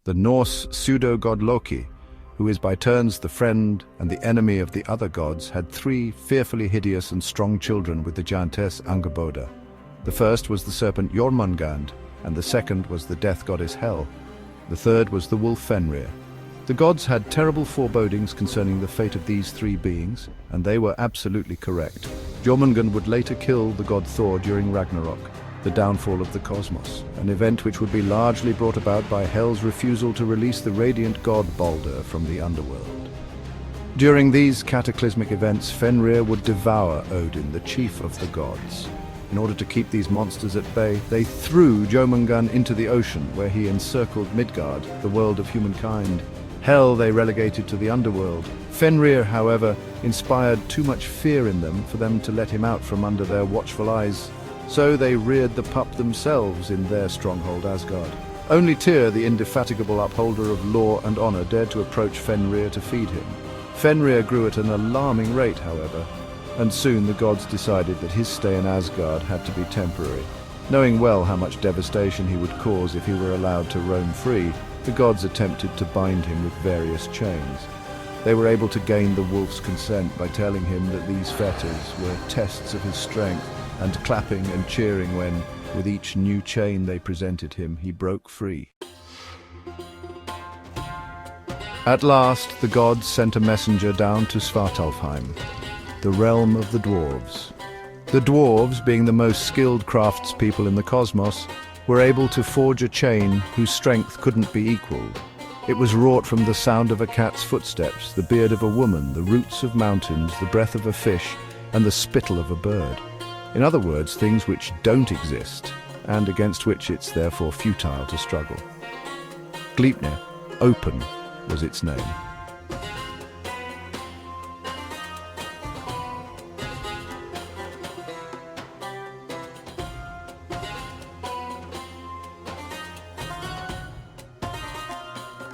The Norse pseudo-god Loki, who is by turns the friend and the enemy of the other gods, had three fearfully hideous and strong children with the giantess Angerboda. The first was the serpent Jormungand, and the second was the death goddess Hel. The third was the wolf Fenrir. The gods had terrible forebodings concerning the fate of these three beings, and they were absolutely correct. Jormungand would later kill the god Thor during Ragnarok, the downfall of the cosmos, an event which would be largely brought about by Hel's refusal to release the radiant god Balder from the underworld. During these cataclysmic events, Fenrir would devour Odin, the chief of the gods. In order to keep these monsters at bay, they threw Jormungand into the ocean, where he encircled Midgard, the world of humankind. Hel they relegated to the underworld. Fenrir, however, inspired too much fear in them for them to let him out from under their watchful eyes. So they reared the pup themselves in their stronghold Asgard. Only Tyr, the indefatigable upholder of law and honor, dared to approach Fenrir to feed him. Fenrir grew at an alarming rate, however, and soon the gods decided that his stay in Asgard had to be temporary. Knowing well how much devastation he would cause if he were allowed to roam free, the gods attempted to bind him with various chains. They were able to gain the wolf's consent by telling him that these fetters were tests of his strength, and clapping and cheering when, with each new chain they presented him, he broke free. At last, the gods sent a messenger down to Svartalfheim, the realm of the dwarves. The dwarves, being the most skilled craftspeople in the cosmos, were able to forge a chain whose strength couldn't be equaled. It was wrought from the sound of a cat's footsteps, the beard of a woman, the roots of mountains, the breath of a fish, and the spittle of a bird. In other words, things which don't exist, and against which it's therefore futile to struggle. Gleipnir, open, was its name.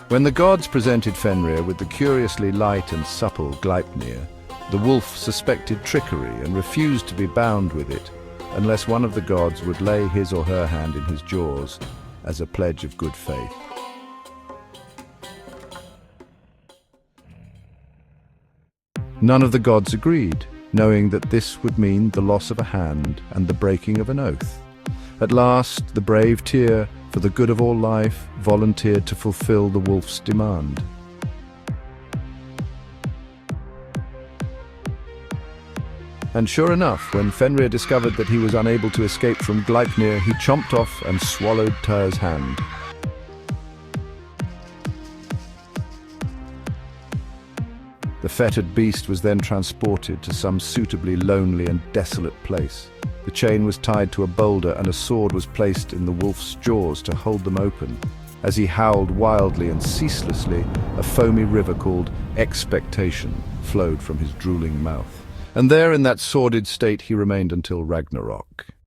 When the gods presented Fenrir with the curiously light and supple Gleipnir, the wolf suspected trickery and refused to be bound with it unless one of the gods would lay his or her hand in his jaws as a pledge of good faith. None of the gods agreed, knowing that this would mean the loss of a hand and the breaking of an oath. At last, the brave Tyr, for the good of all life, volunteered to fulfill the wolf's demand. And sure enough, when Fenrir discovered that he was unable to escape from Gleipnir, he chomped off and swallowed Tyr's hand. The fettered beast was then transported to some suitably lonely and desolate place. The chain was tied to a boulder and a sword was placed in the wolf's jaws to hold them open. As he howled wildly and ceaselessly, a foamy river called Expectation flowed from his drooling mouth. And there in that sordid state he remained until Ragnarok.